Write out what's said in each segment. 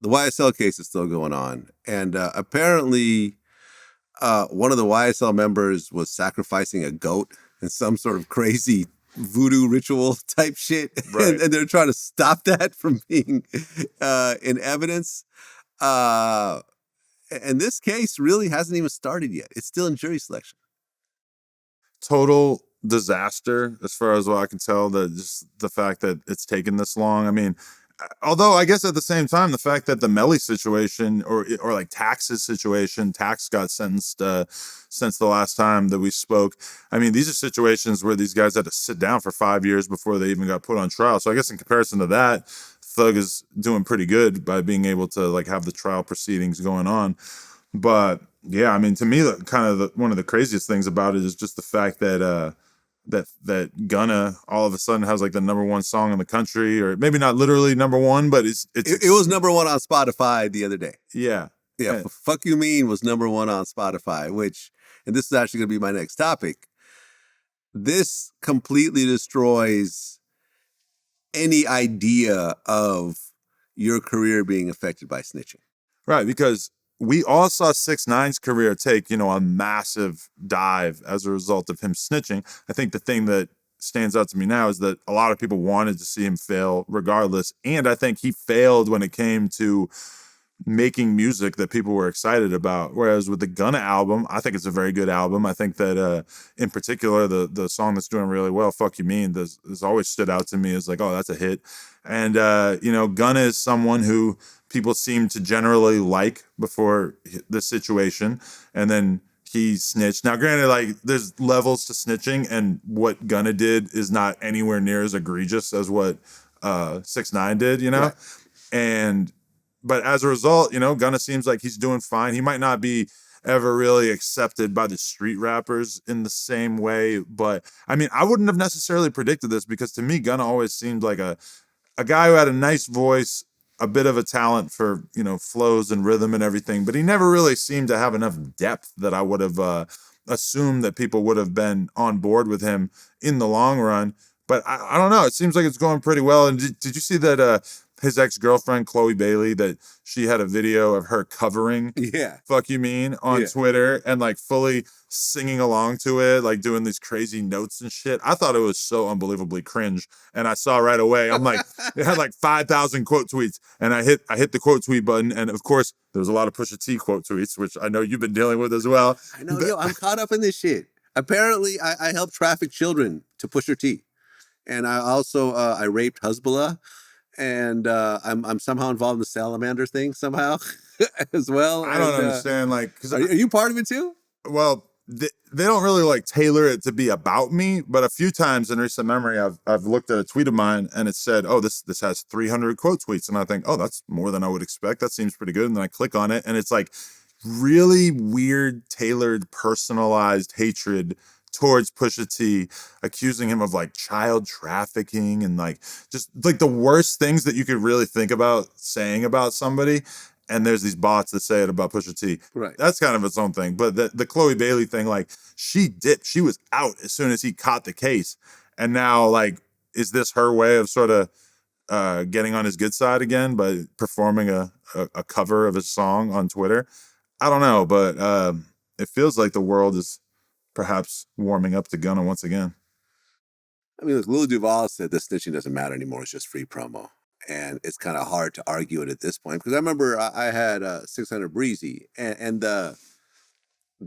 the YSL case is still going on, and apparently, one of the YSL members was sacrificing a goat in some sort of crazy voodoo ritual type shit, Right. and they're trying to stop that from being in evidence. Uh, and this case really hasn't even started yet. It's still in jury selection. Total disaster as far as what I can tell, that just the fact that it's taken this long. I mean, although I guess at the same time, the fact that the Melly situation or like Tax's situation, Tax got sentenced since the last time that we spoke. I mean, these are situations where these guys had to sit down for 5 years before they even got put on trial. So I guess in comparison to that, Thug is doing pretty good by being able to like have the trial proceedings going on. But yeah, I mean, to me, one of the craziest things about it is just the fact that that Gunna all of a sudden has like the #1 song in the country, or maybe not literally #1, but It was #1 on Spotify the other day. Yeah. Yeah, Fuck You Mean was #1 on Spotify, which, and this is actually going to be my next topic. This completely destroys any idea of your career being affected by snitching. Right, because we all saw 6ix9ine's career take, a massive dive as a result of him snitching. I think the thing that stands out to me now is that a lot of people wanted to see him fail regardless. And I think he failed when it came to making music that people were excited about. Whereas with the Gunna album, I think it's a very good album. I think that in particular, the song that's doing really well, Fuck You Mean, has always stood out to me as like, oh, that's a hit. And, Gunna is someone who people seem to generally like before the situation. And then he snitched. Now, granted, like there's levels to snitching, and what Gunna did is not anywhere near as egregious as what 6ix9ine did, Right. But as a result, Gunna seems like he's doing fine. He might not be ever really accepted by the street rappers in the same way, but I mean, I wouldn't have necessarily predicted this, because to me, Gunna always seemed like a guy who had a nice voice, a bit of a talent for, flows and rhythm and everything, but he never really seemed to have enough depth that I would have assumed that people would have been on board with him in the long run. But I don't know. It seems like it's going pretty well. And did you see that his ex-girlfriend, Chloe Bailey, that she had a video of her covering Fuck You Mean on Twitter and like fully singing along to it, like doing these crazy notes and shit? I thought it was so unbelievably cringe. And I saw right away, I'm like, it had like 5,000 quote tweets. And I hit the quote tweet button. And of course, there was a lot of Pusha T quote tweets, which I know you've been dealing with as well. I know, I'm caught up in this shit. Apparently, I helped traffic children to Pusha T. And I also, I raped Hezbollah. And I'm somehow involved in the salamander thing somehow as well. I don't understand. Like, are you part of it too? Well, they don't really like tailor it to be about me, but a few times in recent memory, I've looked at a tweet of mine and it said, "Oh, this has 300 quote tweets," and I think, "Oh, that's more than I would expect. That seems pretty good." And then I click on it, and it's like really weird, tailored, personalized hatred towards Pusha T, accusing him of like child trafficking and like just like the worst things that you could really think about saying about somebody. And there's these bots that say it about Pusha T. Right. That's kind of its own thing. But the Chloe Bailey thing, like she was out as soon as he caught the case. And now, like, is this her way of sort of getting on his good side again by performing a cover of his song on Twitter? I don't know, but it feels like the world is perhaps warming up to Gunna once again. I mean, look, Lil Duval said the snitching doesn't matter anymore. It's just free promo. And it's kind of hard to argue it at this point. Because I remember I had 600 Breezy. And the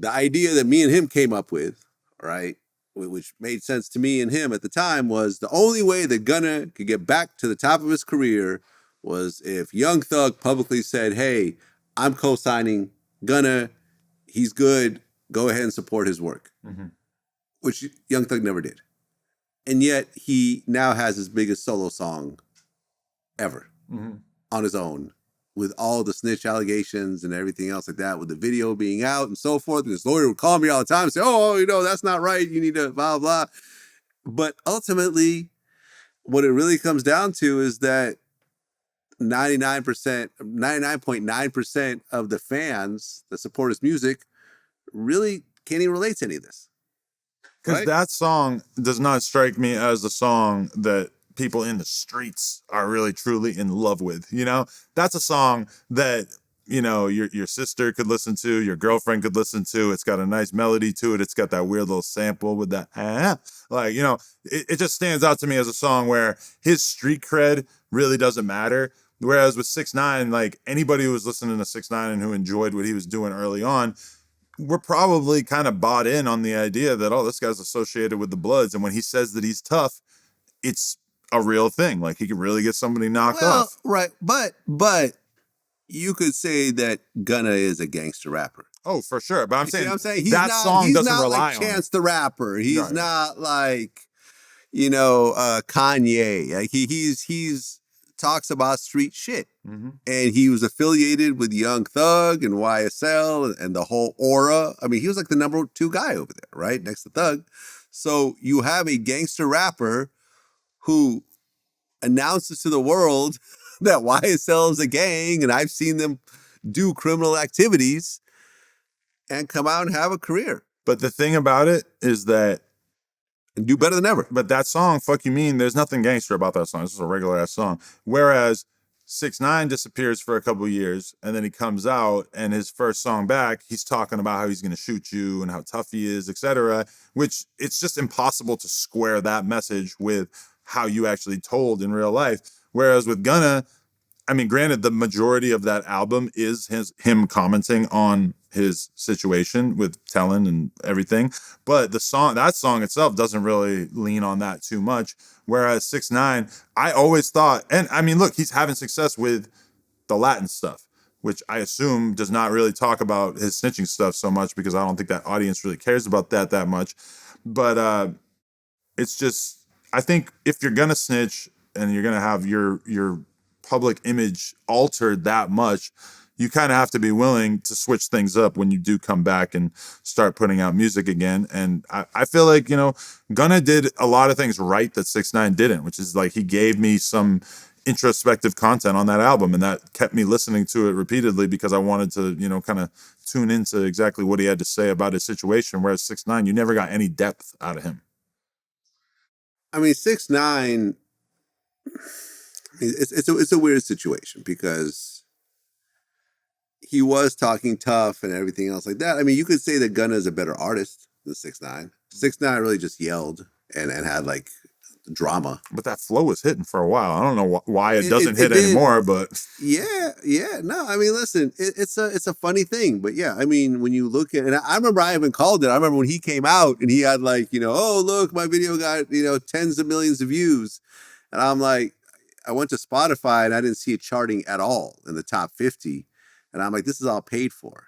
idea that me and him came up with, right, which made sense to me and him at the time, was the only way that Gunna could get back to the top of his career was if Young Thug publicly said, "Hey, I'm co-signing Gunna. He's good. Go ahead and support his work." Mm-hmm. Which Young Thug never did. And yet he now has his biggest solo song ever on his own, with all the snitch allegations and everything else like that, with the video being out and so forth. And his lawyer would call me all the time and say, "Oh, that's not right. You need to blah, blah." But ultimately, what it really comes down to is that 99.9% of the fans that support his music really can't even relate to any of this. Because that song does not strike me as the song that people in the streets are really truly in love with. You know, that's a song that, you know, your sister could listen to, your girlfriend could listen to. It's got a nice melody to it. It's got that weird little sample with that, like, you know, it just stands out to me as a song where his street cred really doesn't matter. Whereas with 6ix9ine, like anybody who was listening to 6ix9ine and who enjoyed what he was doing early on, we're probably kind of bought in on the idea that, oh, this guy's associated with the Bloods. And when he says that he's tough, it's a real thing. Like he could really get somebody knocked off. Right. But you could say that Gunna is a gangster rapper. Oh, for sure. But I'm saying, what I'm saying? that song doesn't rely like on Chance it. the Rapper. He's Right. not like, you know, Kanye. Like he's talks about street shit. Mm-hmm. And he was affiliated with Young Thug and YSL and the whole aura. I mean, he was like the number 2 guy over there, right? Next to Thug. So you have a gangster rapper who announces to the world that YSL is a gang and I've seen them do criminal activities and come out and have a career. But the thing about it is that, and do better than ever. But that song, Fuck You Mean, there's nothing gangster about that song. It's just a regular ass song. Whereas 6ix9ine disappears for a couple of years and then he comes out and his first song back, he's talking about how he's going to shoot you and how tough he is, etc. Which it's just impossible to square that message with how you actually told in real life. Whereas with Gunna, I mean, granted, the majority of that album is him commenting on his situation with Tellin and everything, but that song itself doesn't really lean on that too much. Whereas 6ix9ine, I always thought, and I mean, look, he's having success with the Latin stuff, which I assume does not really talk about his snitching stuff so much because I don't think that audience really cares about that much. But it's just, I think if you're gonna snitch and you're gonna have your public image altered that much, you kind of have to be willing to switch things up when you do come back and start putting out music again. And I feel like, you know, Gunna did a lot of things right that 6ix9ine didn't, which is like he gave me some introspective content on that album, and that kept me listening to it repeatedly because I wanted to, you know, kind of tune into exactly what he had to say about his situation. Whereas 6ix9ine, you never got any depth out of him. I mean, 6ix9ine, it's a weird situation because he was talking tough and everything else like that. I mean, you could say that Gunna is a better artist than 6ix9ine. 6ix9ine really just yelled and had like drama. But that flow was hitting for a while. I don't know why it doesn't hit anymore, but yeah. No, I mean, listen, it's a funny thing, but yeah, I mean, when you look at, and I remember I even called it. I remember when he came out and he had like, you know, oh look, my video got, you know, tens of millions of views, and I'm like, I went to Spotify and I didn't see it charting at all in the top 50. And I'm like, this is all paid for.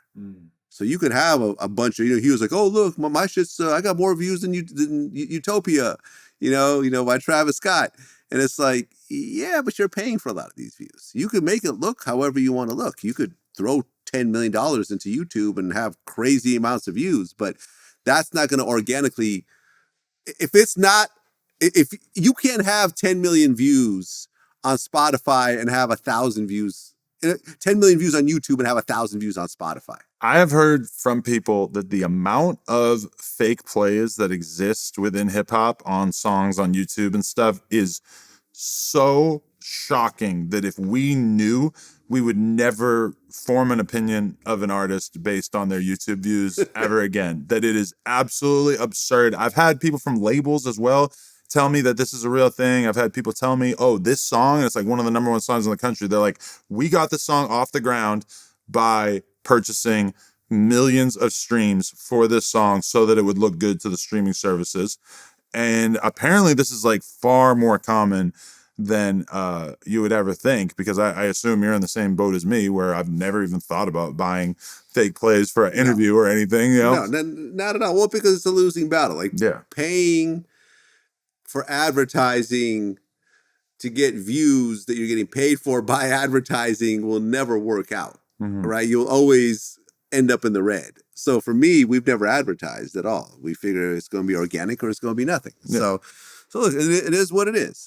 So you could have a bunch of, you know, he was like, oh, look, my shit's, I got more views than Utopia, you know, by Travis Scott. And it's like, yeah, but you're paying for a lot of these views. You could make it look however you want to look. You could throw $10 million into YouTube and have crazy amounts of views, but that's not going to organically, if you can't have 10 million views on Spotify and have 1,000 views, 10 million views on YouTube and have 1,000 views on Spotify. I have heard from people that the amount of fake plays that exist within hip hop on songs on YouTube and stuff is so shocking that if we knew, we would never form an opinion of an artist based on their YouTube views ever again. That it is absolutely absurd. I've had people from labels as well tell me that this is a real thing. I've had people tell me, oh, this song, and it's like one of the number 1 songs in the country. They're like, we got the song off the ground by purchasing millions of streams for this song so that it would look good to the streaming services. And apparently this is like far more common than you would ever think, because I assume you're in the same boat as me where I've never even thought about buying fake plays for an interview or anything. You know? No, not at all. Well, because it's a losing battle. Like paying for advertising to get views that you're getting paid for by advertising will never work out, right? You'll always end up in the red. So for me, we've never advertised at all. We figure it's going to be organic or it's going to be nothing. So look, it is what it is.